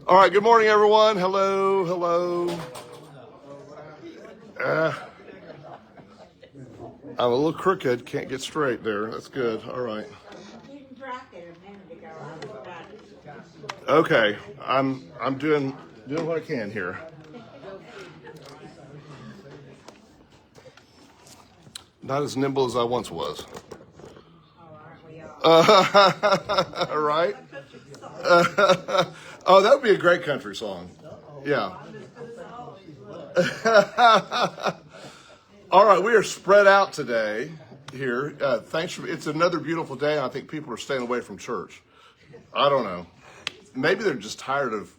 All right, good morning, everyone. Hello, hello. I'm a little crooked, can't get straight there. That's good. All right. Okay, I'm doing what I can here. Not as nimble as I once was. Right? Oh, that would be a great country song. Yeah. All right, we are spread out today here. It's another beautiful day, and I think people are staying away from church. I don't know. Maybe they're just tired of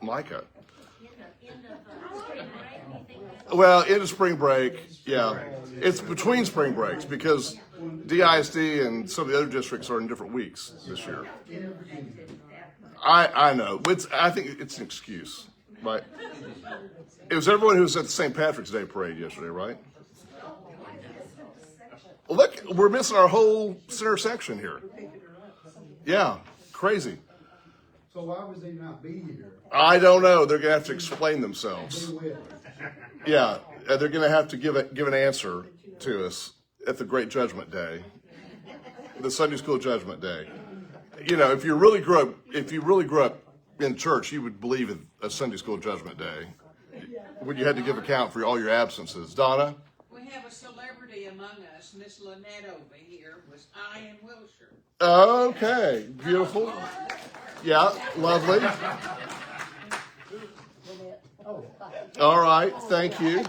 Micah. Well, end of spring break, yeah. It's between spring breaks because DISD and some of the other districts are in different weeks this year. I know. I think it's an excuse, right? It was everyone who was at the St. Patrick's Day parade yesterday, right? Well, look, we're missing our whole center section here. Yeah, crazy. So why would they not be here? I don't know. They're going to have to explain themselves. Yeah, they're going to have to give an answer to us at the Great Judgment Day, the Sunday School Judgment Day. You know, if you really grew up in church, you would believe in a Sunday School Judgment Day when you had to give account for all your absences. Donna? We have a celebrity among us. Miss Lynette over here was I in Wilshire. Okay, beautiful. Yeah, lovely. All right, thank you.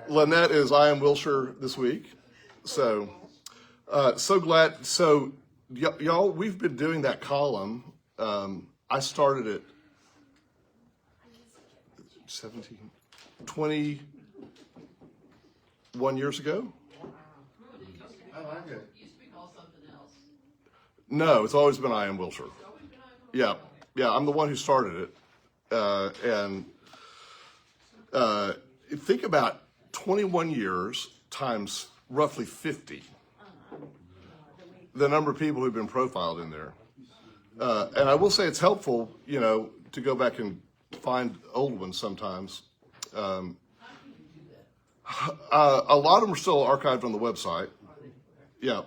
Lynette is I am Wilshire this week. So glad. So, y'all, we've been doing that column. I started it 21 years ago. I like it. No, it's always been I am Wilshire. Yeah, I'm the one who started it. And think about 21 years times roughly 50. The number of people who've been profiled in there. And I will say it's helpful, to go back and find old ones sometimes. A lot of them are still archived on the website. Yeah.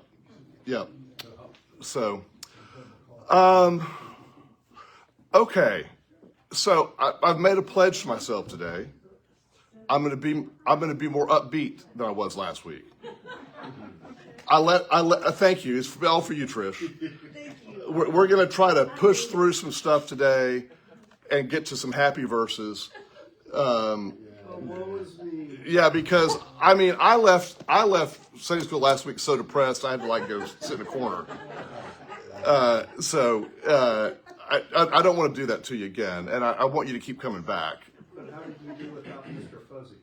So, okay. So I've made a pledge to myself today. I'm going to be more upbeat than I was last week. Thank you. It's all for you, Trish. We're going to try to push through some stuff today and get to some happy verses. Yeah, because I left Sunday school last week so depressed I had to go sit in a corner. So I don't want to do that to you again, and I want you to keep coming back. But how did you do without Mr. Fuzzy?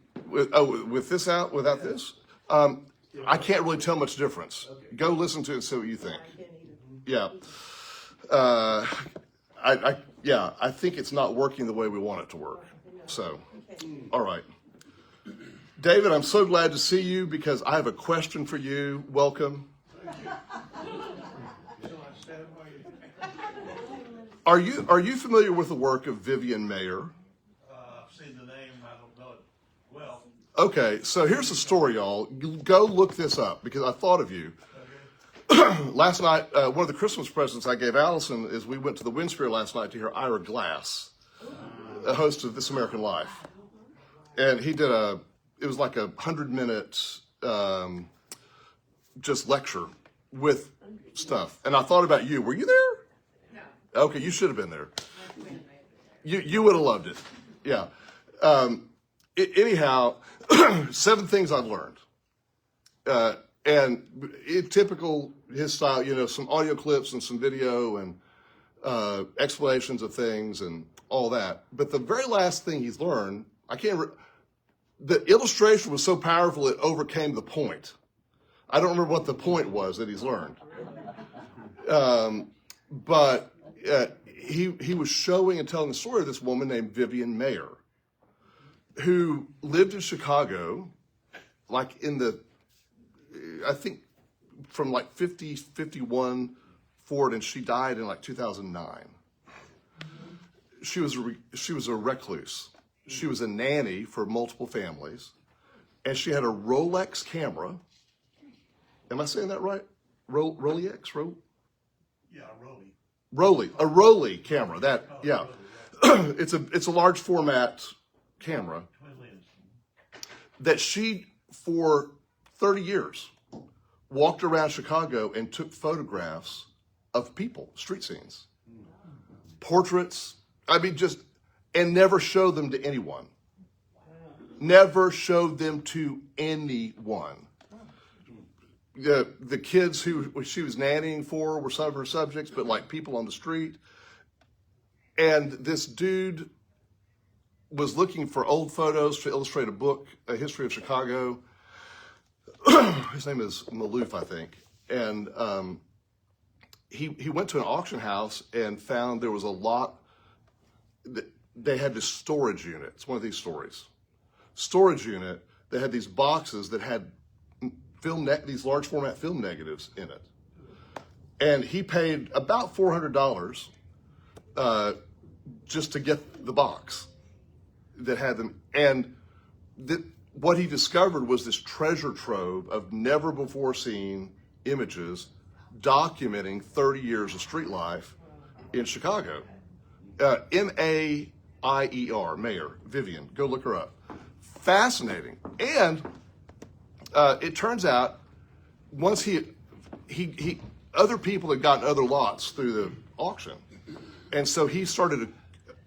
With this out, without this, I can't really tell much difference. Okay. Go listen to it and see what you think. Yeah. I think it's not working the way we want it to work. So, all right. David, I'm so glad to see you because I have a question for you. Welcome. Are you familiar with the work of Vivian Mayer? I've seen the name. I don't know it well. Okay, so here's the story, y'all. Go look this up because I thought of you. Okay. Last night, one of the Christmas presents I gave Allison is we went to the Winsphere last night to hear Ira Glass, a host of This American Life. And he did it was like 100-minute just lecture with stuff. And I thought about you. Were you there? No. Okay, you should have been there. You would have loved it. Yeah. Anyhow, 7 things I've learned. And typical his style, some audio clips and some video and explanations of things and all that. But the very last thing he's learned, the illustration was so powerful it overcame the point. I don't remember what the point was that he's learned. But he was showing and telling the story of this woman named Vivian Mayer, who lived in Chicago, like in the I think from like 50, 51 forward, and she died in like 2009. She was a recluse. She was a nanny for multiple families, and she had a Rolex camera. Am I saying that right? Rolex? Yeah, Rolly. A Rolly camera. That, yeah. It's a large format camera Twin lens. that she, for 30 years, walked around Chicago and took photographs of people, street scenes, portraits. I mean, and never showed them to anyone. Never showed them to anyone. The kids who she was nannying for were some of her subjects, but like people on the street. And this dude was looking for old photos to illustrate a book, A History of Chicago. His name is Maloof, I think. And he went to an auction house and found there was a lot. They had this storage unit. It's one of these stories. Storage unit that had these boxes that had these large format film negatives in it. And he paid about $400 just to get the box that had them. And what he discovered was this treasure trove of never before seen images documenting 30 years of street life in Chicago. M-A-I-E-R, Mayor, Vivian, go look her up. Fascinating. And it turns out once other people had gotten other lots through the auction. And so he started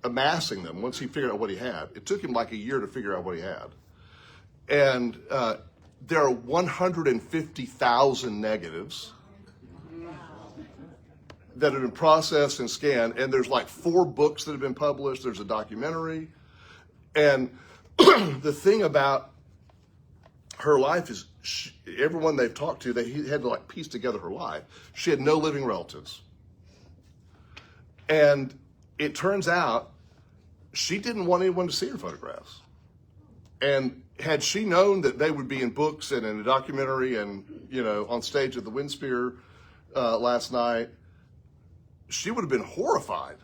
amassing them once he figured out what he had. It took him like a year to figure out what he had. And there are 150,000 negatives that have been processed and scanned, and there's like 4 books that have been published. There's a documentary. And the thing about her life is everyone they've talked to, they had to like piece together her life. She had no living relatives. And it turns out she didn't want anyone to see her photographs. And had she known that they would be in books and in a documentary and, on stage at the Windspear last night, she would have been horrified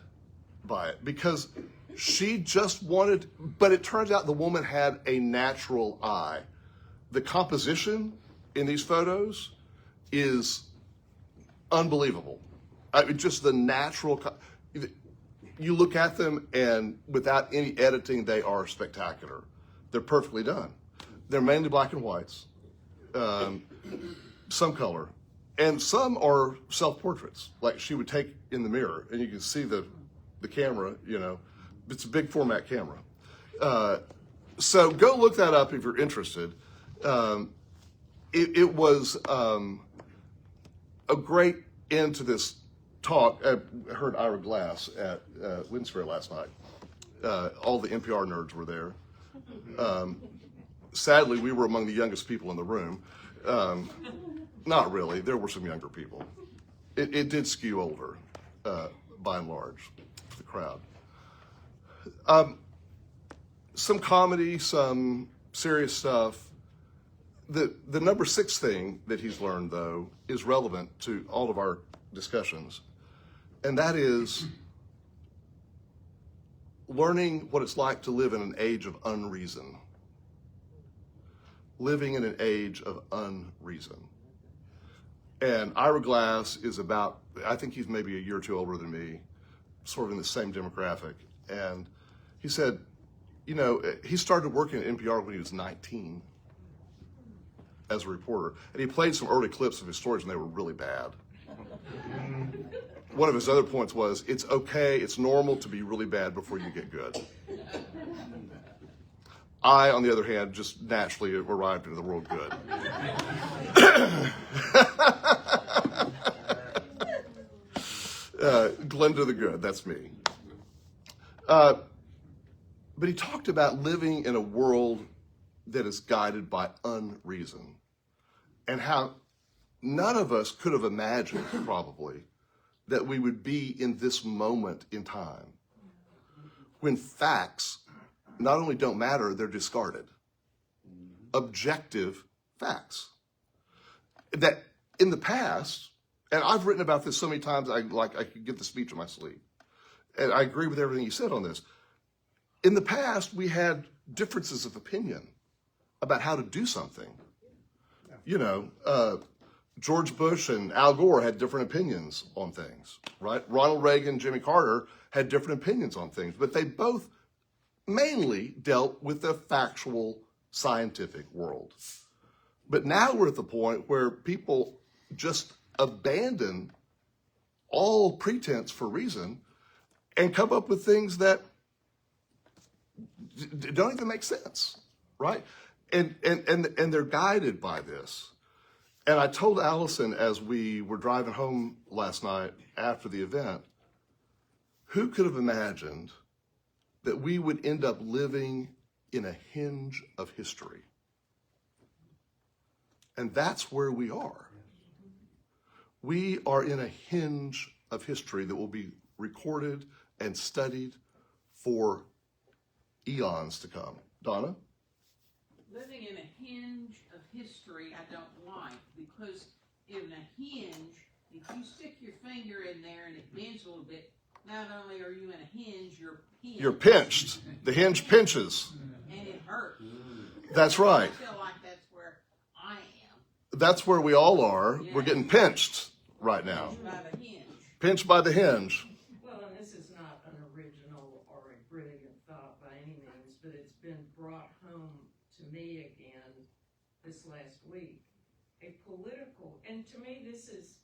by it because she just wanted, but it turns out the woman had a natural eye. The composition in these photos is unbelievable. I mean, just the natural, you look at them and without any editing, they are spectacular. They're perfectly done. They're mainly black and whites, some color. And some are self-portraits, like she would take in the mirror, and you can see the camera, it's a big format camera. So go look that up if you're interested. It was a great end to this talk. I heard Ira Glass at Windspear last night. All the NPR nerds were there. Sadly, we were among the youngest people in the room. Not really. There were some younger people. It did skew older, by and large, for the crowd. Some comedy, some serious stuff. The number 6 thing that he's learned, though, is relevant to all of our discussions, and that is learning what it's like to live in an age of unreason. Living in an age of unreason. And Ira Glass is about, I think he's maybe a year or 2 older than me, sort of in the same demographic. And he said, he started working at NPR when he was 19 as a reporter. And he played some early clips of his stories and they were really bad. One of his other points was, it's okay, it's normal to be really bad before you get good. I, on the other hand, just naturally arrived into the world good. Glenda the Good, that's me. But he talked about living in a world that is guided by unreason and how none of us could have imagined, probably, that we would be in this moment in time when facts not only don't matter, they're discarded. Objective facts. that in the past, and I've written about this so many times, I could get the speech in my sleep. And I agree with everything you said on this. In the past, we had differences of opinion about how to do something. You know, George Bush and Al Gore had different opinions on things, right? Ronald Reagan, Jimmy Carter had different opinions on things, but they both mainly dealt with the factual, scientific world. But now we're at the point where people just abandon all pretense for reason and come up with things that don't even make sense, right? And they're guided by this. And I told Allison as we were driving home last night after the event, who could have imagined that we would end up living in a hinge of history? And that's where we are. We are in a hinge of history that will be recorded and studied for eons to come. Donna? Living in a hinge of history I don't like, because in a hinge, if you stick your finger in there and it bends a little bit, not only are you in a hinge, you're pinched. You're pinched. The hinge pinches. And it hurts. That's right. I feel like that's where I am. That's where we all are. Yeah. We're getting pinched right now. Pinched by the hinge. Pinched by the hinge. Well, and this is not an original or a brilliant thought by any means, but it's been brought home to me again this last week. A political, and to me this is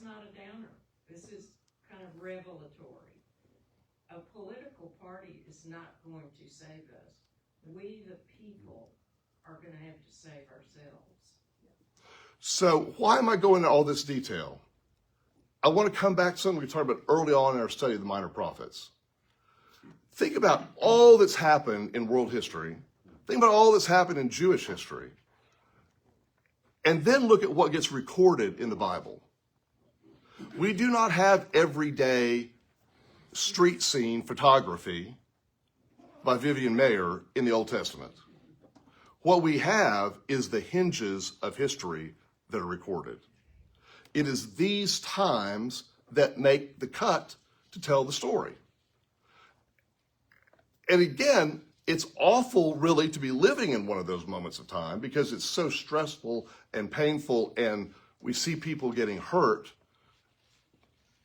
not a downer. This is kind of revelatory. A political party is not going to save us. We, the people, are going to have to save ourselves. So why am I going into all this detail? I want to come back to something we talked about early on in our study of the minor prophets. Think about all that's happened in world history. Think about all that's happened in Jewish history. And then look at what gets recorded in the Bible. We do not have everyday street scene photography by Vivian Mayer in the Old Testament. What we have is the hinges of history that are recorded. It is these times that make the cut to tell the story. And again, it's awful really to be living in one of those moments of time because it's so stressful and painful, and we see people getting hurt,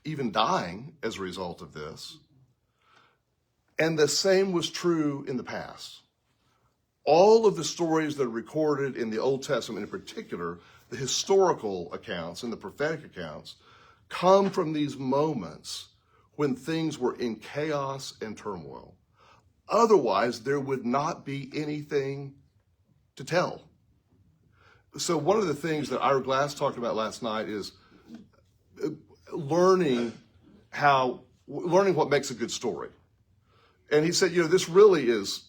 even dying as a result of this. And the same was true in the past. All of the stories that are recorded in the Old Testament, in particular, the historical accounts and the prophetic accounts, come from these moments when things were in chaos and turmoil. Otherwise, there would not be anything to tell. So one of the things that Ira Glass talked about last night is learning what makes a good story. And he said, this really is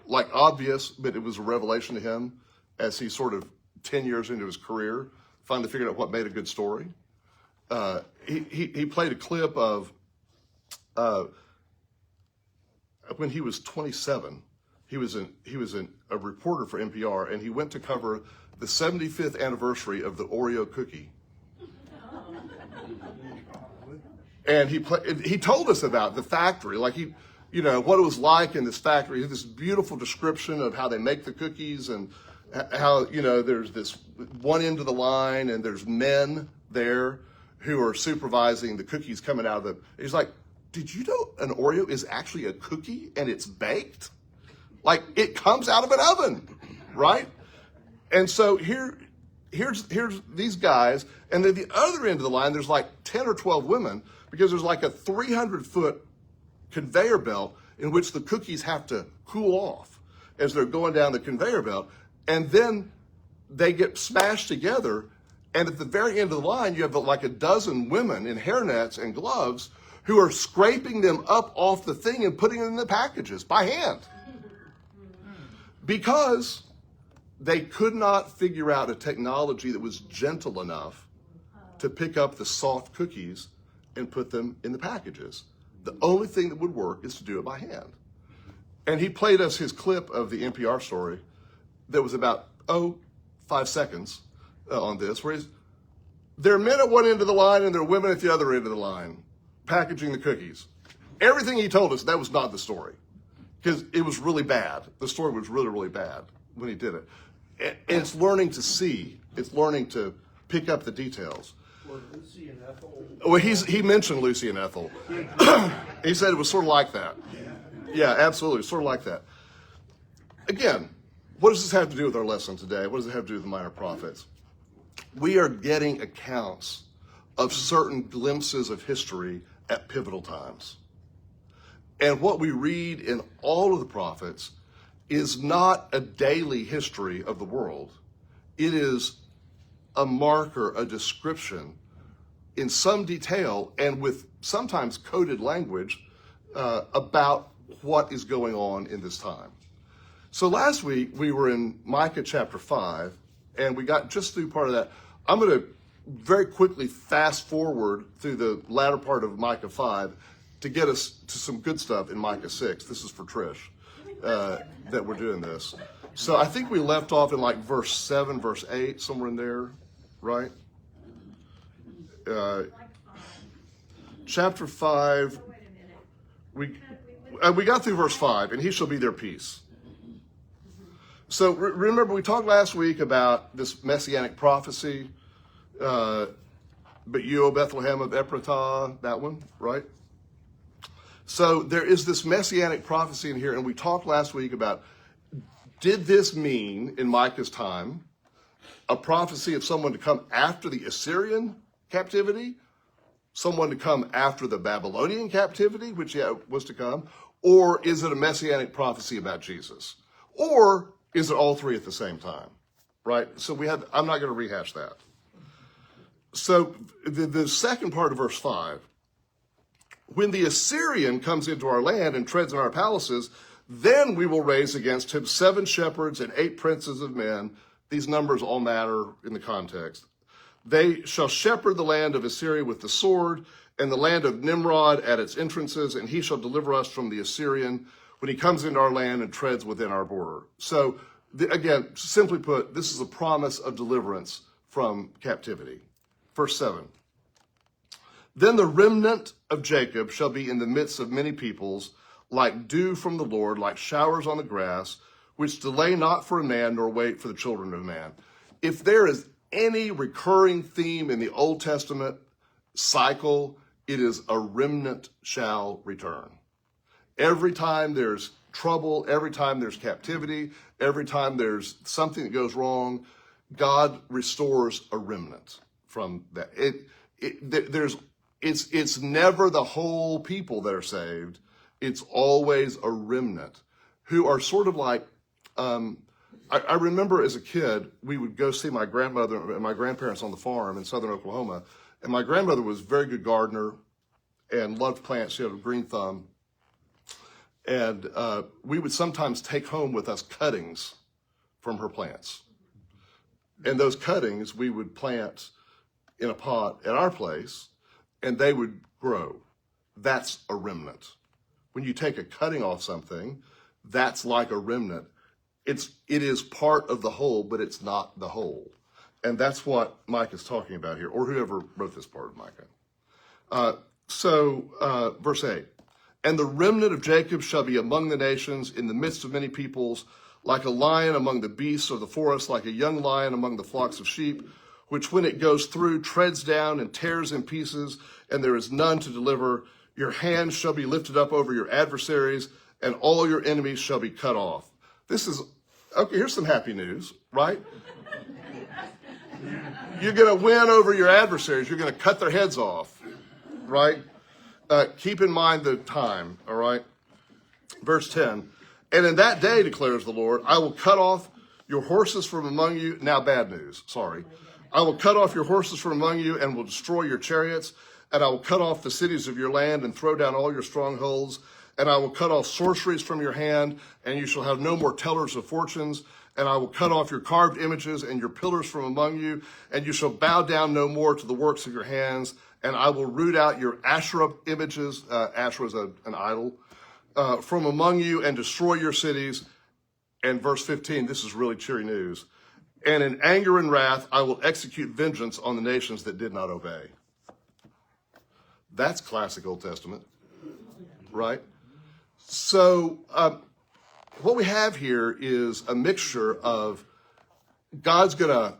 like obvious, but it was a revelation to him as he sort of 10 years into his career, finally figured out what made a good story. He played a clip of when he was 27. He was a reporter for NPR, and he went to cover the 75th anniversary of the Oreo cookie. And he told us about the factory, like what it was like in this factory. He had this beautiful description of how they make the cookies and how, there's this one end of the line and there's men there who are supervising the cookies coming out of the, he's like, did you know an Oreo is actually a cookie and it's baked? Like it comes out of an oven, right? And so here's these guys, and then the other end of the line, there's like 10 or 12 women, because there's like a 300-foot conveyor belt in which the cookies have to cool off as they're going down the conveyor belt. And then they get smashed together. And at the very end of the line, you have like a dozen women in hairnets and gloves who are scraping them up off the thing and putting them in the packages by hand. Because they could not figure out a technology that was gentle enough to pick up the soft cookies and put them in the packages. The only thing that would work is to do it by hand. And he played us his clip of the NPR story that was about, 5 seconds. on this, where there are men at one end of the line and there are women at the other end of the line packaging the cookies. Everything he told us, that was not the story, because it was really bad. The story was really, really bad when he did it. And it's learning to see. It's learning to pick up the details. Were Lucy and Ethel? Well, he mentioned Lucy and Ethel. He said it was sort of like that. Yeah, absolutely, sort of like that. Again, what does this have to do with our lesson today? What does it have to do with the minor prophets? We are getting accounts of certain glimpses of history at pivotal times. And what we read in all of the prophets is not a daily history of the world. It is a marker, a description in some detail and with sometimes coded language about what is going on in this time. So last week we were in Micah chapter 5, and we got just through part of that. I'm going to very quickly fast forward through the latter part of Micah 5 to get us to some good stuff in Micah 6. This is for Trish that we're doing this. So I think we left off in like verse 7, verse 8, somewhere in there, right? Chapter 5, we got through verse 5, and he shall be their peace. So remember, we talked last week about this messianic prophecy, but you, O Bethlehem of Ephratah, that one, right? So there is this messianic prophecy in here, and we talked last week about, did this mean, in Micah's time, a prophecy of someone to come after the Assyrian captivity, someone to come after the Babylonian captivity, which was to come, or is it a messianic prophecy about Jesus? Or is it all three at the same time, right? So I'm not going to rehash that. So the second part of verse 5, when the Assyrian comes into our land and treads in our palaces, then we will raise against him 7 shepherds and 8 princes of men. These numbers all matter in the context. They shall shepherd the land of Assyria with the sword, and the land of Nimrod at its entrances, and he shall deliver us from the Assyrian when he comes into our land and treads within our border. So, again, simply put, this is a promise of deliverance from captivity. Verse 7. Then the remnant of Jacob shall be in the midst of many peoples, like dew from the Lord, like showers on the grass, which delay not for a man, nor wait for the children of man. If there is any recurring theme in the Old Testament cycle, it is a remnant shall return. Every time there's trouble, every time there's captivity, every time there's something that goes wrong, God restores a remnant from that. It's never the whole people that are saved. It's always a remnant who are sort of like, I remember as a kid, we would go see my grandmother and my grandparents on the farm in southern Oklahoma. And my grandmother was a very good gardener and loved plants. She had a green thumb. And we would sometimes take home with us cuttings from her plants. And those cuttings we would plant in a pot at our place, and they would grow. That's a remnant. When you take a cutting off something, that's like a remnant. It is part of the whole, but it's not the whole. And that's what Micah is talking about here, or whoever wrote this part of Micah. Verse 8. And the remnant of Jacob shall be among the nations, in the midst of many peoples, like a lion among the beasts of the forest, like a young lion among the flocks of sheep, which when it goes through treads down and tears in pieces, and there is none to deliver. Your hand shall be lifted up over your adversaries, and all your enemies shall be cut off. This is, okay, here's some happy news, right? You're going to win over your adversaries. You're going to cut their heads off, right? Keep in mind the time, all right? Verse 10, and in that day, declares the Lord, I will cut off your horses from among you. Now, bad news, sorry. I will cut off your horses from among you and will destroy your chariots, and I will cut off the cities of your land and throw down all your strongholds, and I will cut off sorceries from your hand, and you shall have no more tellers of fortunes, and I will cut off your carved images and your pillars from among you, and you shall bow down no more to the works of your hands, and I will root out your Asherah images, Asherah is an idol, from among you and destroy your cities. And verse 15, this is really cheery news. And in anger and wrath, I will execute vengeance on the nations that did not obey. That's classic Old Testament, right? So what we have here is a mixture of God's going to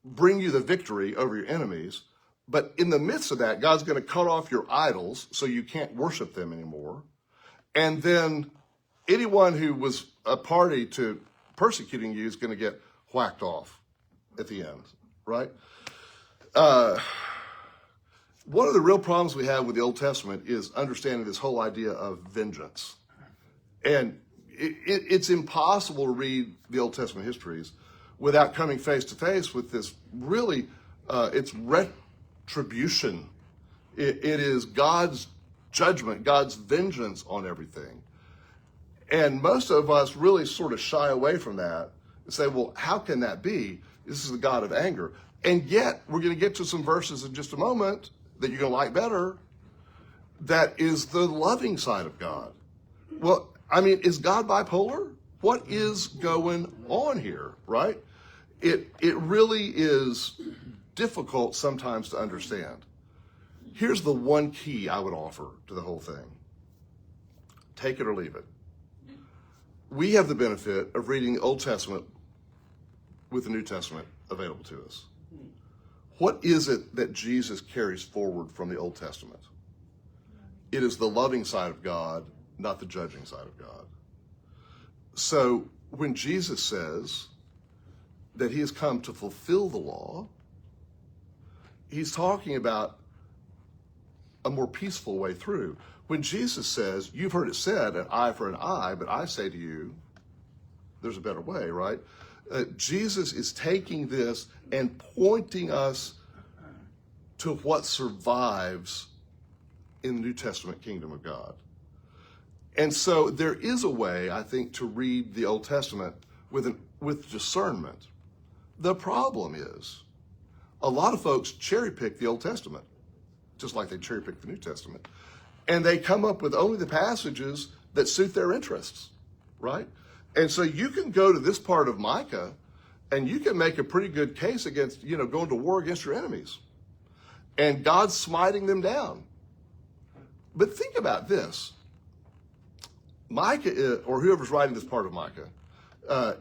bring you the victory over your enemies, but in the midst of that, God's going to cut off your idols so you can't worship them anymore. And then anyone who was a party to persecuting you is going to get whacked off at the end, right? One of the real problems we have with the Old Testament is understanding this whole idea of vengeance. And it's impossible to read the Old Testament histories without coming face to face with this really, it's retribution. It is God's judgment, God's vengeance on everything. And most of us really sort of shy away from that and say, well, how can that be? This is the God of anger. And yet, we're going to get to some verses in just a moment that you're going to like better. That is the loving side of God. Well, I mean, is God bipolar? What is going on here, right? It really is difficult sometimes to understand. Here's the one key I would offer to the whole thing. Take it or leave it. We have the benefit of reading the Old Testament with the New Testament available to us. What is it that Jesus carries forward from the Old Testament? It is the loving side of God, not the judging side of God. So when Jesus says that he has come to fulfill the law, he's talking about a more peaceful way through. When Jesus says, you've heard it said, an eye for an eye, but I say to you, there's a better way, right? Jesus is taking this and pointing us to what survives in the New Testament kingdom of God. And so there is a way, I think, to read the Old Testament with discernment. The problem is, a lot of folks cherry pick the Old Testament, just like they cherry pick the New Testament. And they come up with only the passages that suit their interests, right? And so you can go to this part of Micah and you can make a pretty good case against, going to war against your enemies. And God's smiting them down. But think about this. Micah, or whoever's writing this part of Micah,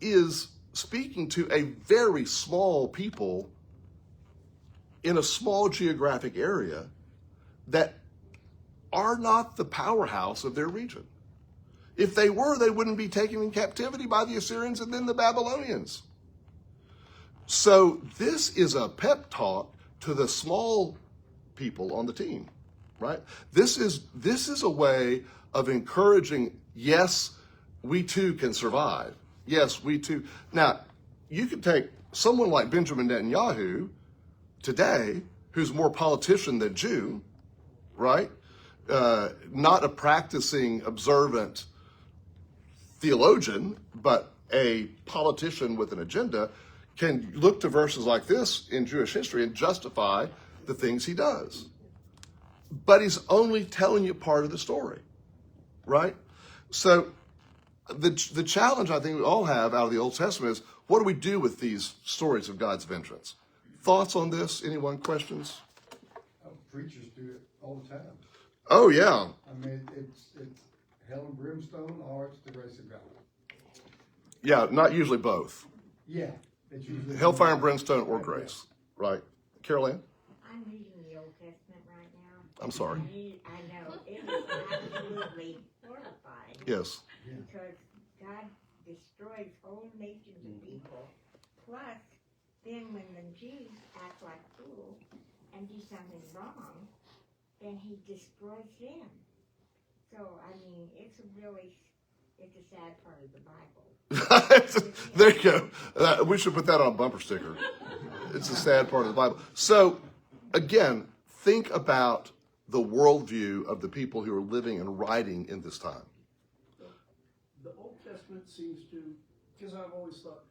is speaking to a very small people in a small geographic area that are not the powerhouse of their region. If they were, they wouldn't be taken in captivity by the Assyrians and then the Babylonians. So this is a pep talk to the small people on the team, right? This is a way of encouraging, yes, we too can survive. Yes, we too. Now, you could take someone like Benjamin Netanyahu today, who's more politician than Jew, right? Not a practicing, observant theologian, but a politician with an agenda, can look to verses like this in Jewish history and justify the things he does. But he's only telling you part of the story, right? So the challenge I think we all have out of the Old Testament is, what do we do with these stories of God's vengeance? Thoughts on this? Anyone? Questions? Preachers do it all the time. Oh, yeah. I mean, it's hell and brimstone, or it's the grace of God. Yeah, not usually both. Yeah. It's usually Hellfire and brimstone or grace, right? Carol Ann? I'm reading the Old Testament right now. I'm sorry. I know. It was absolutely horrifying. Yes. Because God destroys whole nations of people. Plus, then when the Jews act like fools and do something wrong, then he destroys them. So, I mean, it's a sad part of the Bible. There you go. We should put that on a bumper sticker. It's a sad part of the Bible. So, again, think about the worldview of the people who are living and writing in this time. The Old Testament seems to, because I've always thought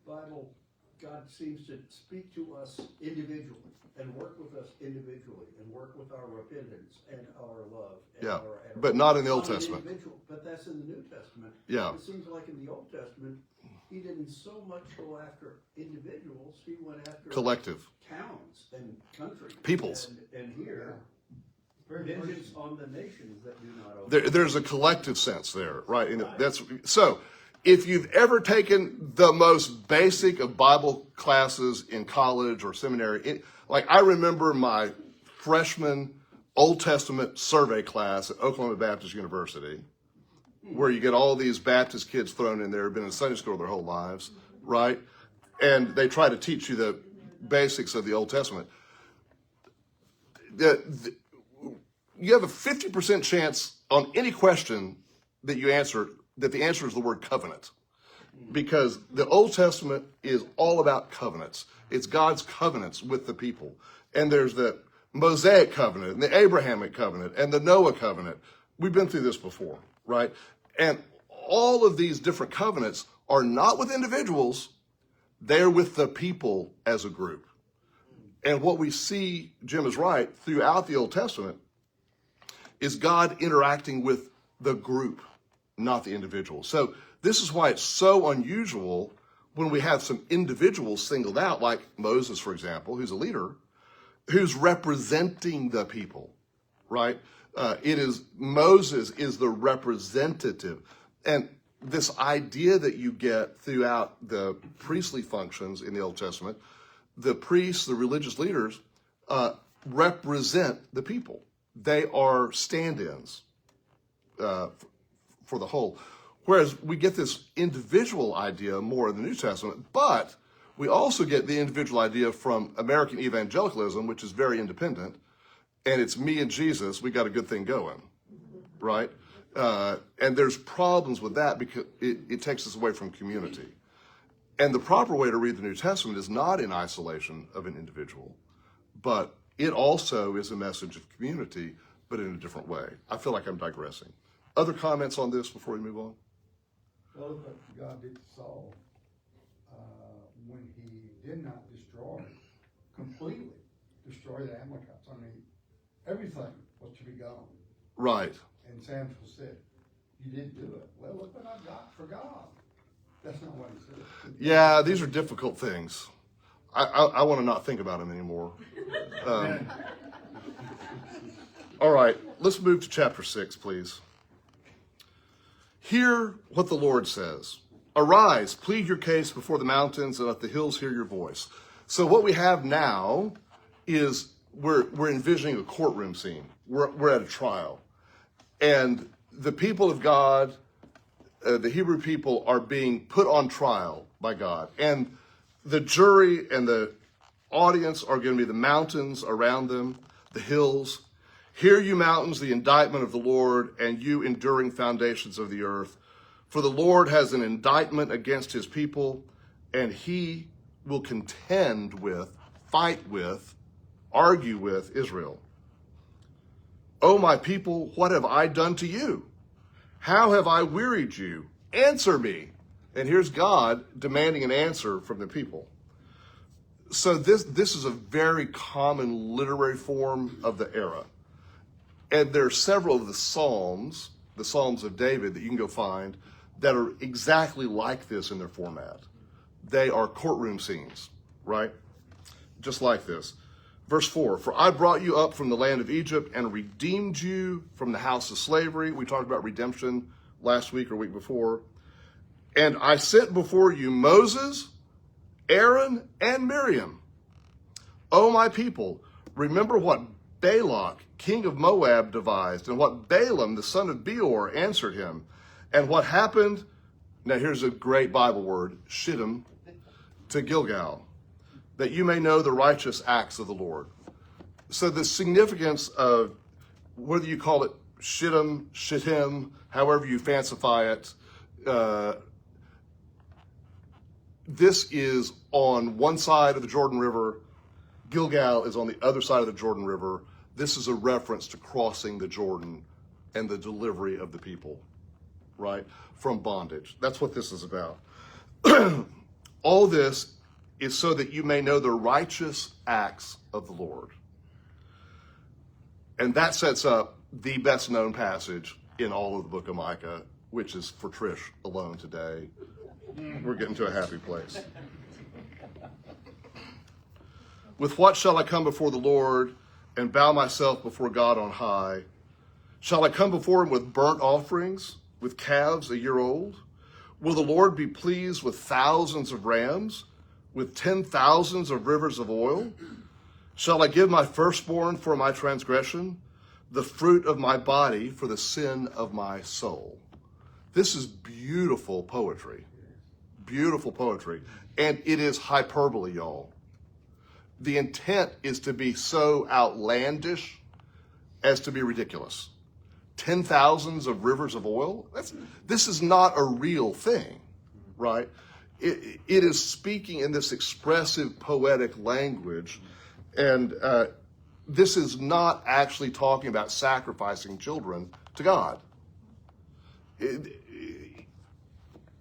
the Bible God seems to speak to us individually and work with us individually and work with our repentance and our love. And Yeah, our but not in the Old not an Testament. individual, but that's in the New Testament. Yeah. It seems like in the Old Testament, he didn't so much go after individuals, he went after Collective. towns and countries. Peoples. And here, Very vengeance on the nations that do not obey. There's a collective sense there, right? And that's so. If you've ever taken the most basic of Bible classes in college or seminary, like I remember my freshman Old Testament survey class at Oklahoma Baptist University, where you get all these Baptist kids thrown in there, have been in Sunday school their whole lives, right? And they try to teach you the basics of the Old Testament. You have a 50% chance on any question that you answer that the answer is the word covenant. Because the Old Testament is all about covenants. It's God's covenants with the people. And there's the Mosaic covenant and the Abrahamic covenant and the Noah covenant. We've been through this before, right? And all of these different covenants are not with individuals. They're with the people as a group. And what we see, Jim is right, throughout the Old Testament is God interacting with the group, not the individual. So this is why it's so unusual when we have some individuals singled out, like Moses, for example, who's a leader, who's representing the people, right? Moses is the representative. And this idea that you get throughout the priestly functions in the Old Testament, the priests, the religious leaders, represent the people. They are stand-ins for the whole. Whereas we get this individual idea more in the New Testament, but we also get the individual idea from American evangelicalism, which is very independent, and it's me and Jesus, we got a good thing going, right? And there's problems with that because it takes us away from community. And the proper way to read the New Testament is not in isolation of an individual, but it also is a message of community, but in a different way. I feel like I'm digressing. Other comments on this before we move on? Well, look what God did to Saul when he did not completely destroy the Amalekites. I mean, everything was to be gone. Right. And Samuel said, "You didn't do it." Well, look what I got for God. That's not what he said. Yeah, these are difficult things. I want to not think about them anymore. All right, let's move to chapter 6, please. Hear what the Lord says. Arise, plead your case before the mountains, and let the hills hear your voice. So what we have now is we're envisioning a courtroom scene. We're at a trial. And the people of God, the Hebrew people, are being put on trial by God. And the jury and the audience are going to be the mountains around them, the hills. Hear you mountains, the indictment of the Lord, and you enduring foundations of the earth. For the Lord has an indictment against his people, and he will contend with, fight with, argue with Israel. O my people, what have I done to you? How have I wearied you? Answer me. And here's God demanding an answer from the people. So this is a very common literary form of the era. And there are several of the Psalms of David that you can go find that are exactly like this in their format. They are courtroom scenes, right? Just like this. Verse 4, for I brought you up from the land of Egypt and redeemed you from the house of slavery. We talked about redemption last week or week before. And I sent before you Moses, Aaron, and Miriam. O my people, remember what Balak, king of Moab, devised, and what Balaam, the son of Beor, answered him. And what happened, now here's a great Bible word, Shittim, to Gilgal, that you may know the righteous acts of the Lord. So the significance of, whether you call it Shittim, however you fancify it, this is on one side of the Jordan River. Gilgal is on the other side of the Jordan River. This is a reference to crossing the Jordan and the delivery of the people, right, from bondage. That's what this is about. All this is so that you may know the righteous acts of the Lord. And that sets up the best known passage in all of the book of Micah, which is for Trish alone today. We're getting to a happy place. With what shall I come before the Lord and bow myself before God on high? Shall I come before him with burnt offerings, with calves a year old? Will the Lord be pleased with thousands of rams, with 10,000s of rivers of oil? Shall I give my firstborn for my transgression, the fruit of my body for the sin of my soul? This is beautiful poetry. Beautiful poetry. And it is hyperbole, y'all. The intent is to be so outlandish as to be ridiculous. 10,000s of rivers of oil? This is not a real thing, right? It is speaking in this expressive, poetic language. And this is not actually talking about sacrificing children to God. It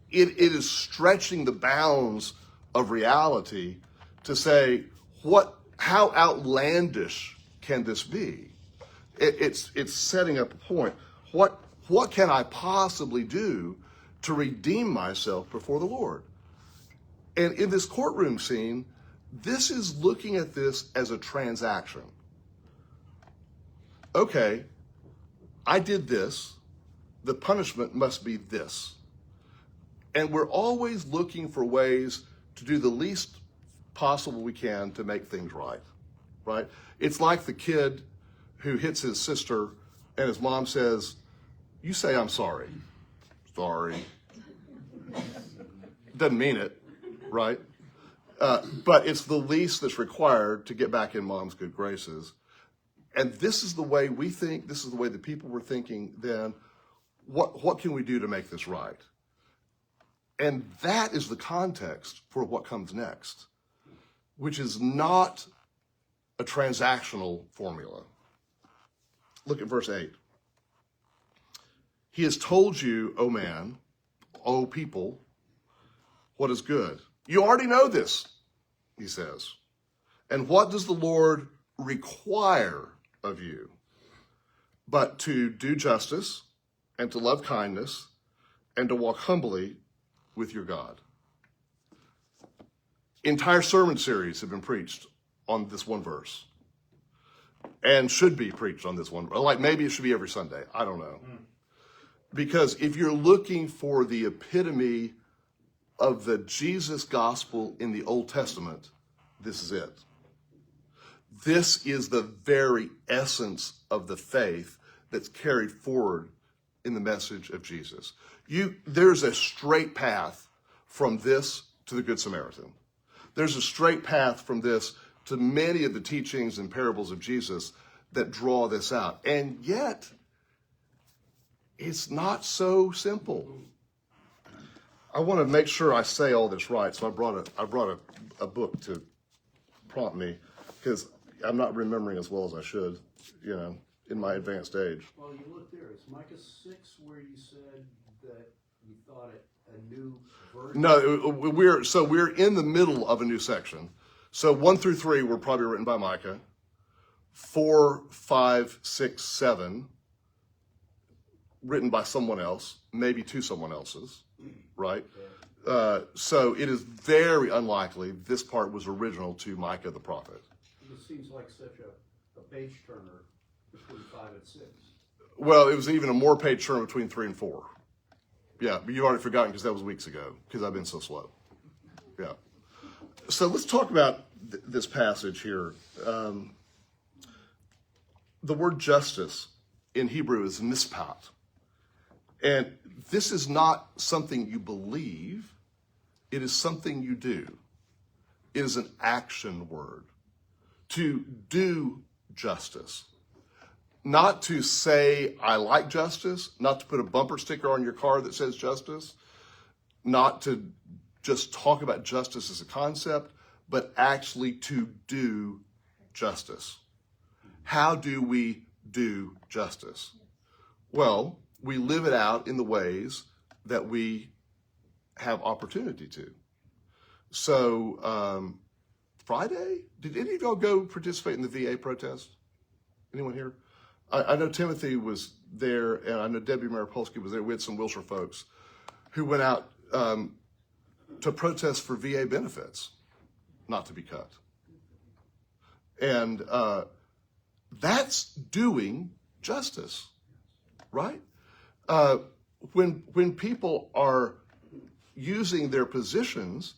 is stretching the bounds of reality to say, how outlandish can this be? It's setting up a point. What can I possibly do to redeem myself before the Lord? And in this courtroom scene, this is looking at this as a transaction. Okay, I did this. The punishment must be this. And we're always looking for ways to do the least possible we can to make things right, right? It's like the kid who hits his sister and his mom says, "You say I'm sorry." Sorry. Doesn't mean it, right? But it's the least that's required to get back in mom's good graces. And this is the way we think, this is the way the people were thinking then. What can we do to make this right? And that is the context for what comes next, which is not a transactional formula. Look at verse 8. He has told you, O man, O people, what is good. You already know this, he says. And what does the Lord require of you? But to do justice and to love kindness and to walk humbly with your God. Entire sermon series have been preached on this one verse and should be preached on this one. Like maybe it should be every Sunday. I don't know. Because if you're looking for the epitome of the Jesus gospel in the Old Testament, this is it. This is the very essence of the faith that's carried forward in the message of Jesus. There's a straight path from this to the Good Samaritan. There's a straight path from this to many of the teachings and parables of Jesus that draw this out. And yet, it's not so simple. I want to make sure I say all this right, so I brought a book to prompt me, because I'm not remembering as well as I should, in my advanced age. Well, you look there. It's Micah 6 where you said that you thought a new version. No, we're in the middle of a new section. So 1 through 3 were probably written by Micah. 4, 5, 6, 7 written by someone else, maybe to someone else's, right? So it is very unlikely this part was original to Micah the prophet. It seems like such a page turner between 5 and 6. Well, it was even a more page turn between 3 and 4. Yeah, but you've already forgotten because that was weeks ago, because I've been so slow. Yeah. So let's talk about this passage here. The word justice in Hebrew is mishpat. And this is not something you believe. It is something you do. It is an action word. To do justice. Not to say, I like justice. Not to put a bumper sticker on your car that says justice. Not to just talk about justice as a concept, but actually to do justice. How do we do justice? Well, we live it out in the ways that we have opportunity to. So Friday, did any of y'all go participate in the VA protest? Anyone here? I know Timothy was there, and I know Debbie Maripolsky was there. We had some Wilshire folks who went out to protest for VA benefits not to be cut. And that's doing justice, right? When people are using their positions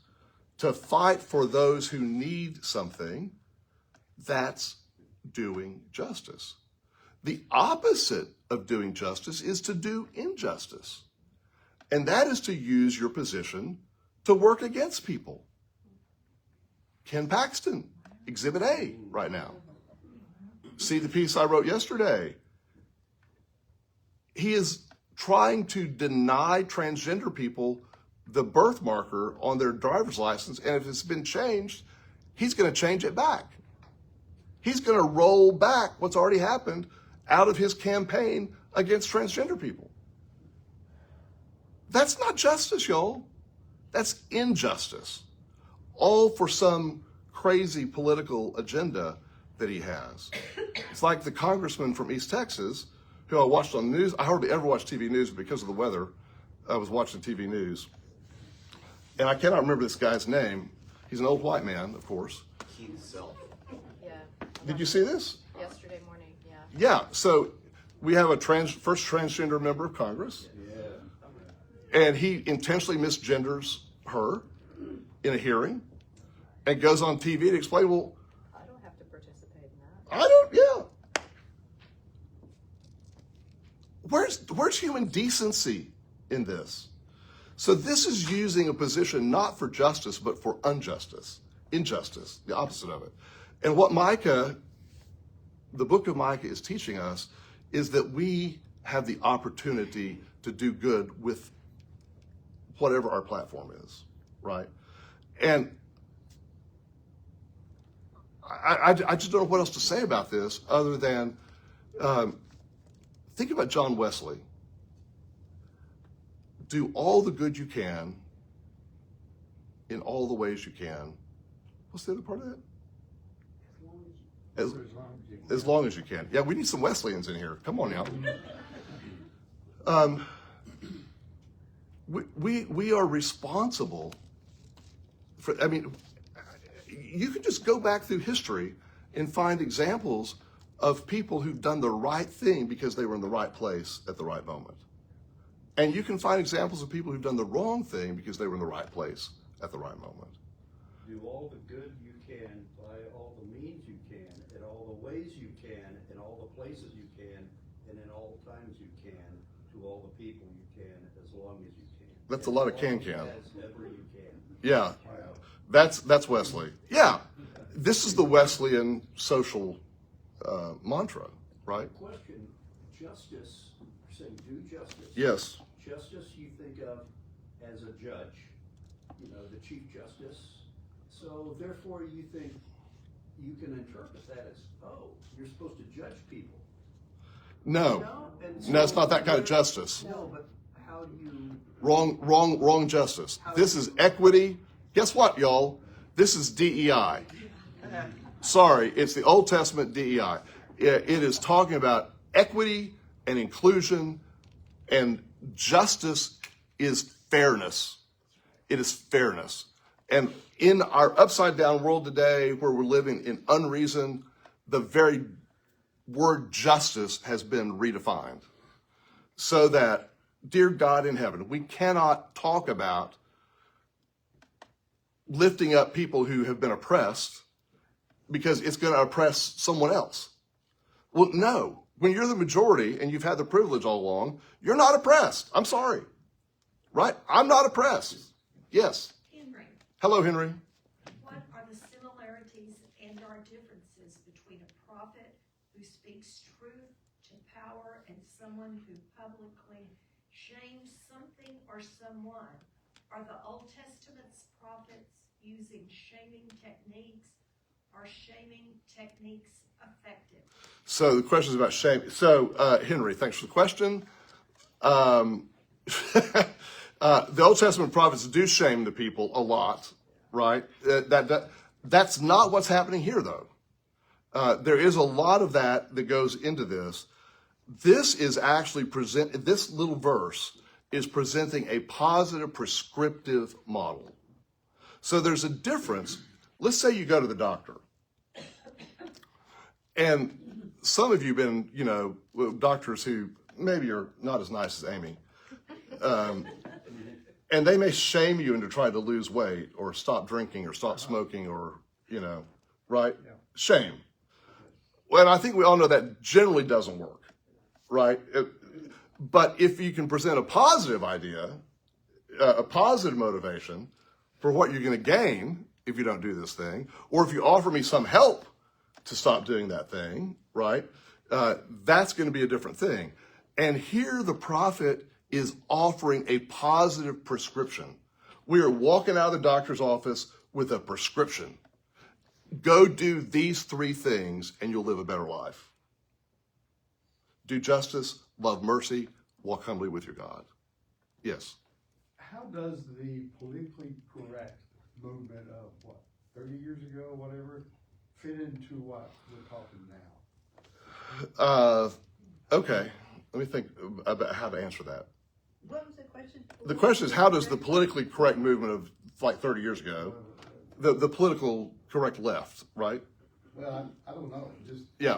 to fight for those who need something, that's doing justice. The opposite of doing justice is to do injustice. And that is to use your position to work against people. Ken Paxton, Exhibit A right now. See the piece I wrote yesterday. He is trying to deny transgender people the birth marker on their driver's license, and if it's been changed, he's going to change it back. He's going to roll back what's already happened out of his campaign against transgender people. That's not justice, y'all. That's injustice. All for some crazy political agenda that he has. It's like the congressman from East Texas, who I watched on the news. I hardly ever watch TV news because of the weather. I was watching TV news. And I cannot remember this guy's name. He's an old white man, of course. Yeah. Did you see this? Yesterday morning, yeah. Yeah, so we have a first transgender member of Congress. And he intentionally misgenders her in a hearing and goes on TV to explain, well, I don't have to participate in that. I don't, yeah. Where's human decency in this? So this is using a position not for justice, but for injustice, the opposite of it. And what Micah, the book of Micah is teaching us is that we have the opportunity to do good with whatever our platform is, right? And I just don't know what else to say about this other than think about John Wesley. Do all the good you can in all the ways you can. What's the other part of that? As long as you can. Yeah, we need some Wesleyans in here. Come on now. We are responsible for, I mean, you can just go back through history and find examples of people who've done the right thing because they were in the right place at the right moment. And you can find examples of people who've done the wrong thing because they were in the right place at the right moment. Do all the good you can by all the means you can, in all the ways you can, in all the places you can, and in all the times you can, to all the people you can, as long as you can. That's a lot of can. As ever you can. Yeah, that's Wesley. Yeah, this is the Wesleyan social mantra, right? Question, justice, you're saying do justice. Yes. Justice you think of as a judge, the Chief Justice. So therefore you think you can interpret that as, oh, you're supposed to judge people. No, And no, it's so not that kind of justice. No, but how do you? Wrong justice. This is equity. Guess what, y'all? This is DEI. Sorry, it's the Old Testament DEI. It is talking about equity and inclusion, and justice is fairness. It is fairness. And in our upside down world today, where we're living in unreason, the very word justice has been redefined. So that, dear God in heaven, we cannot talk about lifting up people who have been oppressed because it's going to oppress someone else. Well, no. When you're the majority and you've had the privilege all along, you're not oppressed. I'm sorry. Right? I'm not oppressed. Yes. Henry, Hello, Henry. what are the similarities and or differences between a prophet who speaks truth to power and someone who publicly shames something or someone? Are the Old Testament's prophets using shaming techniques? Are shaming techniques effective? So the question is about shame. So, Henry, thanks for the question. The Old Testament prophets do shame the people a lot. right? That's not what's happening here, though. There is a lot of that goes into this. This is actually this little verse is presenting a positive prescriptive model. So there's a difference. Let's say you go to the doctor. And some of you have been, doctors who maybe are not as nice as Amy. And they may shame you into trying to lose weight or stop drinking or stop smoking or, right? Yeah. Shame. Well, and I think we all know that generally doesn't work, right? But if you can present a positive idea, a positive motivation for what you're going to gain if you don't do this thing, or if you offer me some help to stop doing that thing, right? That's going to be a different thing. And here the prophet is offering a positive prescription. We are walking out of the doctor's office with a prescription. Go do these 3 things and you'll live a better life. Do justice, love mercy, walk humbly with your God. Yes? How does the politically correct movement of 30 years ago, whatever, fit into what we're talking now? Okay. Let me think about how to answer that. What was the question? The question is, how does the politically correct movement of 30 years ago, the political correct left, right? Well, I don't know. Just yeah.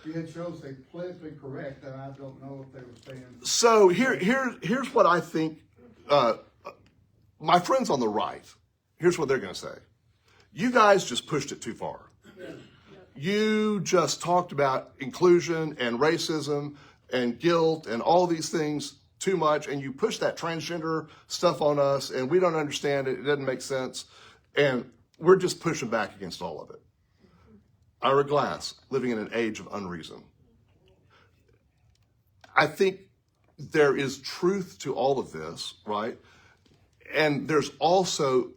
You had shows say politically correct, and I don't know if they were saying. So here's what I think. My friends on the right, here's what they're going to say. You guys just pushed it too far. You just talked about inclusion and racism and guilt and all these things too much, and you push that transgender stuff on us, and we don't understand it. It doesn't make sense, and we're just pushing back against all of it. Ira Glass, living in an age of unreason. I think there is truth to all of this, right? And there's also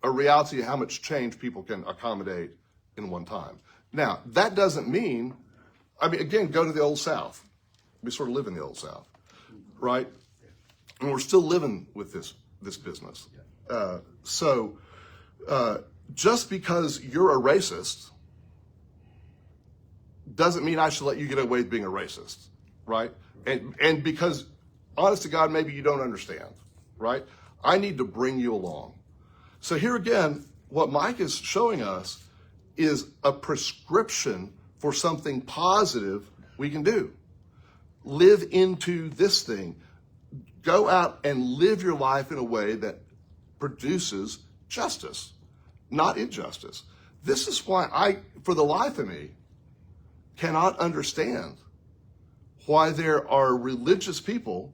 a reality of how much change people can accommodate in one time. Now, that doesn't mean, again, go to the Old South. We sort of live in the Old South, right? And we're still living with this business. Just because you're a racist doesn't mean I should let you get away with being a racist, right? And because, honest to God, maybe you don't understand, right? I need to bring you along. So here again, what Mike is showing us is a prescription for something positive we can do. Live into this thing. Go out and live your life in a way that produces justice, not injustice. This is why I, for the life of me, cannot understand why there are religious people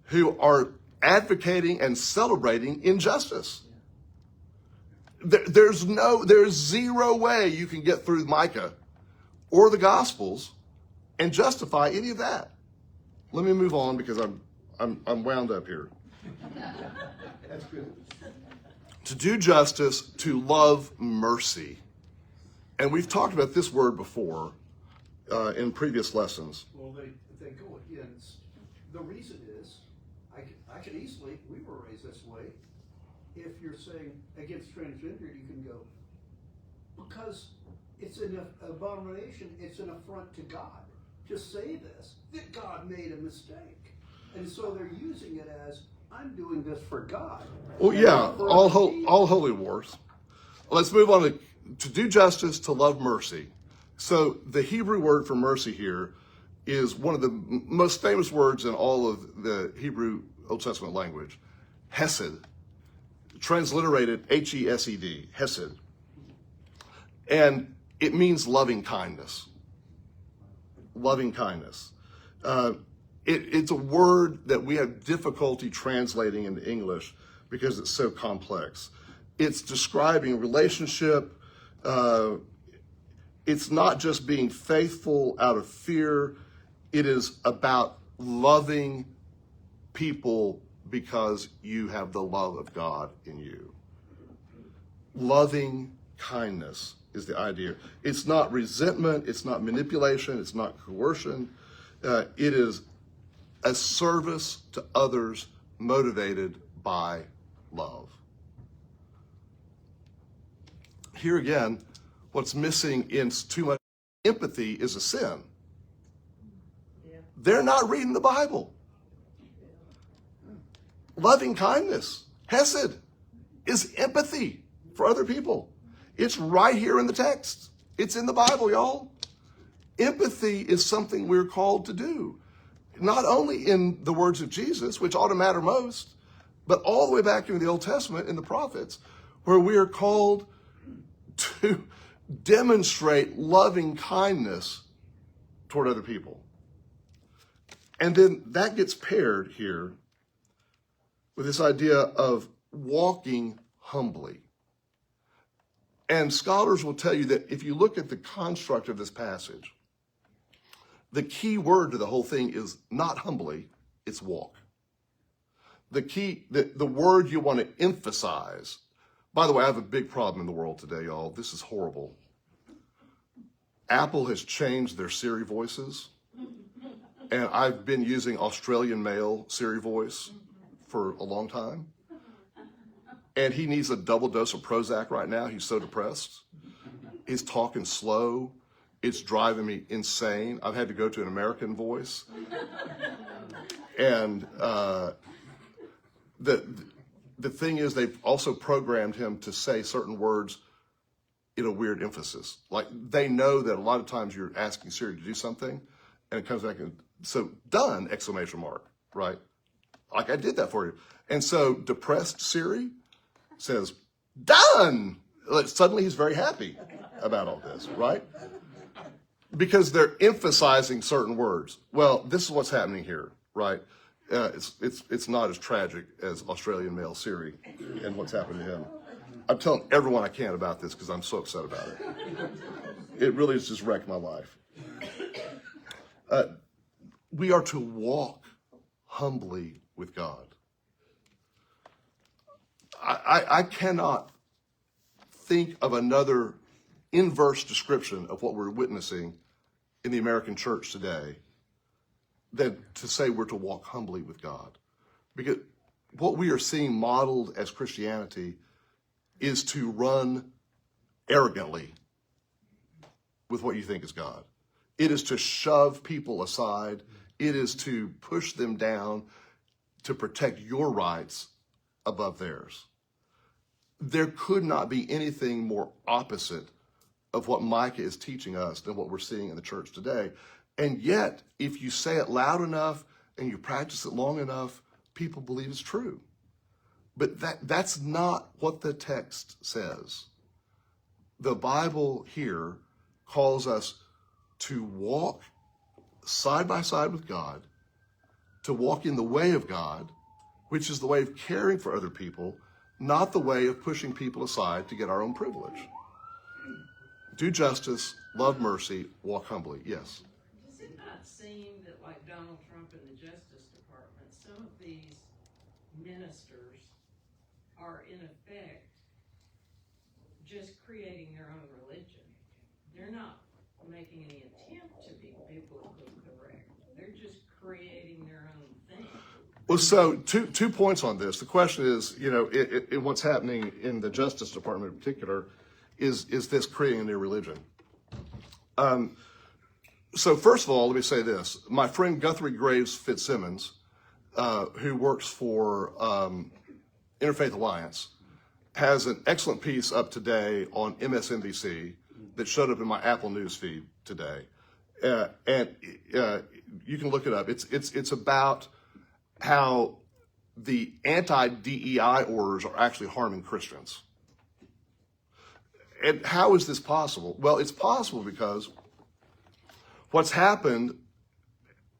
who are advocating and celebrating injustice. There's zero way you can get through Micah or the Gospels and justify any of that. Let me move on because I'm wound up here. That's good. To do justice, to love mercy. And we've talked about this word before in previous lessons. Well, they go against, the reason is, I could easily, we were raised this way, if you're saying against transgender, you can go, because it's an abomination, it's an affront to God. Just say this, that God made a mistake. And so they're using it as, I'm doing this for God. Well, yeah, all holy wars. Let's move on to do justice, to love mercy. So the Hebrew word for mercy here is one of the most famous words in all of the Hebrew Old Testament language, hesed, transliterated H-E-S-E-D, hesed. And it means loving kindness. Loving kindness. It's a word that we have difficulty translating into English because it's so complex. It's describing relationship. It's not just being faithful out of fear. It is about loving people because you have the love of God in you. Loving kindness is the idea. It's not resentment. It's not manipulation. It's not coercion. It is a service to others motivated by love. here again, what's missing in too much empathy is a sin. They're not reading the Bible. Loving kindness, hesed, is empathy for other people. It's right here in the text. It's in the Bible, y'all. Empathy is something we're called to do. Not only in the words of Jesus, which ought to matter most, but all the way back into the Old Testament in the prophets, where we are called to demonstrate loving kindness toward other people. And then that gets paired here with this idea of walking humbly. And scholars will tell you that if you look at the construct of this passage, the key word to the whole thing is not humbly, it's walk. The word you want to emphasize. By the way, I have a big problem in the world today, y'all. This is horrible. Apple has changed their Siri voices, and I've been using Australian male Siri voice for a long time. And he needs a double dose of Prozac right now. He's so depressed. He's talking slow. It's driving me insane. I've had to go to an American voice. And the thing is, they've also programmed him to say certain words in a weird emphasis. Like, they know that a lot of times you're asking Siri to do something, and it comes back and, so, done, exclamation mark, right? Like, I did that for you. And so, depressed Siri says, done! Like, suddenly he's very happy about all this, right? Because they're emphasizing certain words. Well, this is what's happening here, right? It's not as tragic as Australian male Siri and what's happened to him. I'm telling everyone I can about this because I'm so upset about it. It really has just wrecked my life. We are to walk humbly with God. I cannot think of another inverse description of what we're witnessing in the American church today than to say we're to walk humbly with God. Because what we are seeing modeled as Christianity is to run arrogantly with what you think is God. It is to shove people aside. It is to push them down to protect your rights above theirs. There could not be anything more opposite of what Micah is teaching us than what we're seeing in the church today. And yet, if you say it loud enough and you practice it long enough, people believe it's true. But that's not what the text says. The Bible here calls us to walk side by side with God, to walk in the way of God, which is the way of caring for other people, not the way of pushing people aside to get our own privilege. Do justice, love mercy, walk humbly. Yes. Does it not seem that, like Donald Trump and the Justice Department, some of these ministers are in effect just creating their own religion? They're not making any attempt to be biblically correct. They're just creating their own thing. Well, so two points on this. The question is, in what's happening in the Justice Department in particular, is this creating a new religion? So first of all, let me say this. My friend Guthrie Graves Fitzsimmons, who works for Interfaith Alliance, has an excellent piece up today on MSNBC that showed up in my Apple News feed today. And you can look it up. It's about how the anti-DEI orders are actually harming Christians. And how is this possible? Well, it's possible because what's happened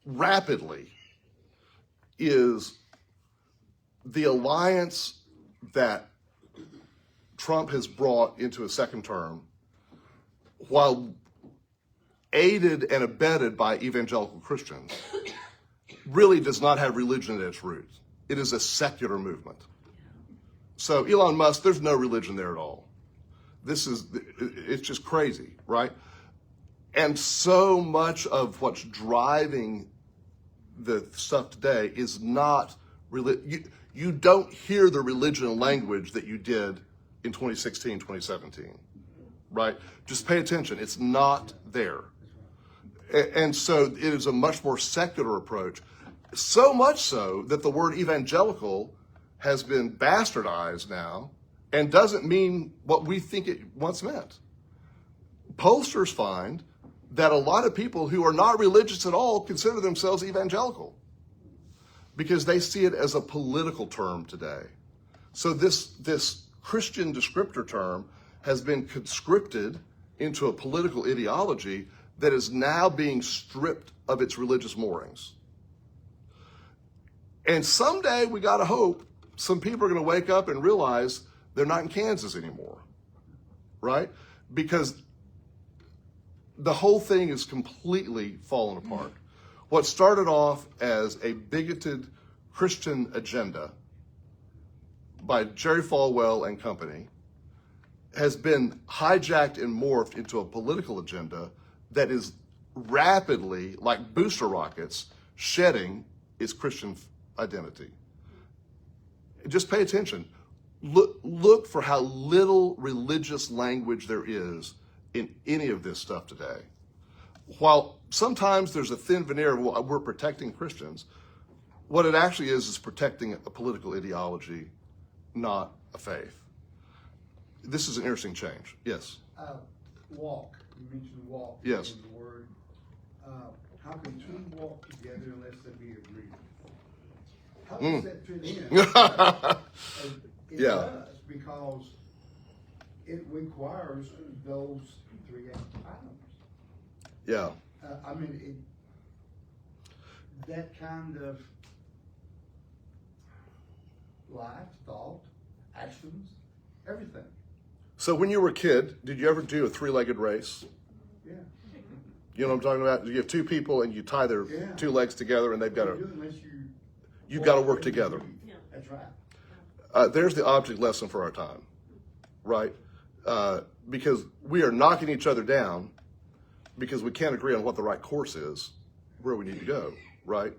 rapidly is the alliance that Trump has brought into a second term, while aided and abetted by evangelical Christians, really does not have religion at its roots. It is a secular movement. So Elon Musk, there's no religion there at all. It's just crazy, right? And so much of what's driving the stuff today is not you don't hear the religion language that you did in 2016, 2017. right? Just pay attention. It's not there. And so it is a much more secular approach. So much so that the word evangelical has been bastardized now and doesn't mean what we think it once meant. Pollsters find that a lot of people who are not religious at all consider themselves evangelical because they see it as a political term today. So this Christian descriptor term has been conscripted into a political ideology that is now being stripped of its religious moorings. And someday, we got to hope, some people are going to wake up and realize they're not in Kansas anymore, right? Because the whole thing is completely fallen apart. What started off as a bigoted Christian agenda by Jerry Falwell and company has been hijacked and morphed into a political agenda that is rapidly, like booster rockets, shedding its Christian identity. Just pay attention. Look for how little religious language there is in any of this stuff today. While sometimes there's a thin veneer of, well, we're protecting Christians, what it actually is protecting a political ideology, not a faith. This is an interesting change. Yes? Walk. You mentioned walk. Yes. In the word. How can two walk together unless they be agreed? How does that fit in? It Yeah. does, because it requires those three items. Yeah. I mean, that kind of life, thought, actions, everything. So when you were a kid, did you ever do a three-legged race? Yeah. You know what I'm talking about? You have two people and you tie their two legs together and they've got to, Unless you've got to work together. That's right. There's the object lesson for our time, right? Because we are knocking each other down because we can't agree on what the right course is, where we need to go, right?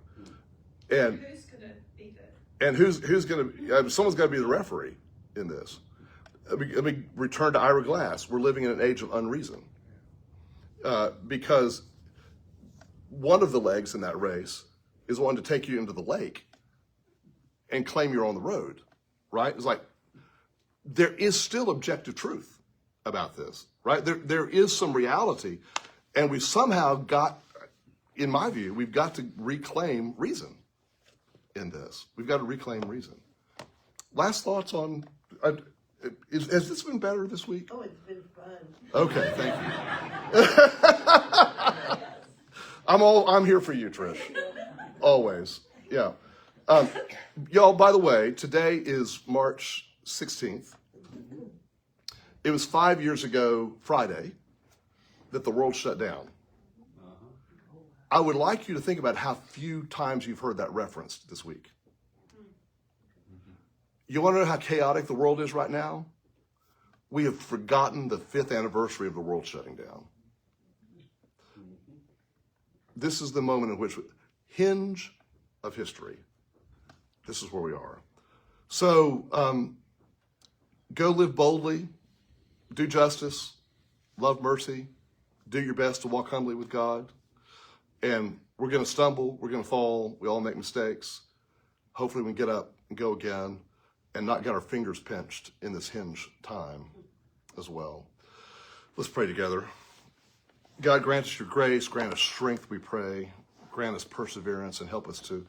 And Who's gonna be the? and who's going to? Someone's got to be the referee in this. Let me return to Ira Glass. We're living in an age of unreason because one of the legs in that race is wanting to take you into the lake and claim you're on the road, right? It's like there is still objective truth about this, right? There is some reality, and we've somehow got, in my view, we've got to reclaim reason in this. We've got to reclaim reason. Last thoughts on, has this been better this week? Oh, it's been fun. Okay, thank you. I'm here for you, Trish. Always. Yeah. Y'all, by the way, today is March 16th. It was 5 years ago Friday that the world shut down. I would like you to think about how few times you've heard that referenced this week. You want to know how chaotic the world is right now? We have forgotten the 5th anniversary of the world shutting down. This is the moment in which, hinge of history, this is where we are. So go live boldly, do justice, love mercy, do your best to walk humbly with God. And we're going to stumble, we're going to fall, we all make mistakes. Hopefully we can get up and go again and not get our fingers pinched in this hinge time as well. Let's pray together. God, grant us your grace, grant us strength, we pray. Grant us perseverance and help us to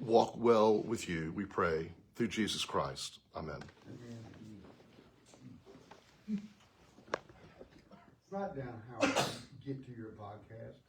walk well with you, we pray, through Jesus Christ. Amen. Write down how to get to your podcast.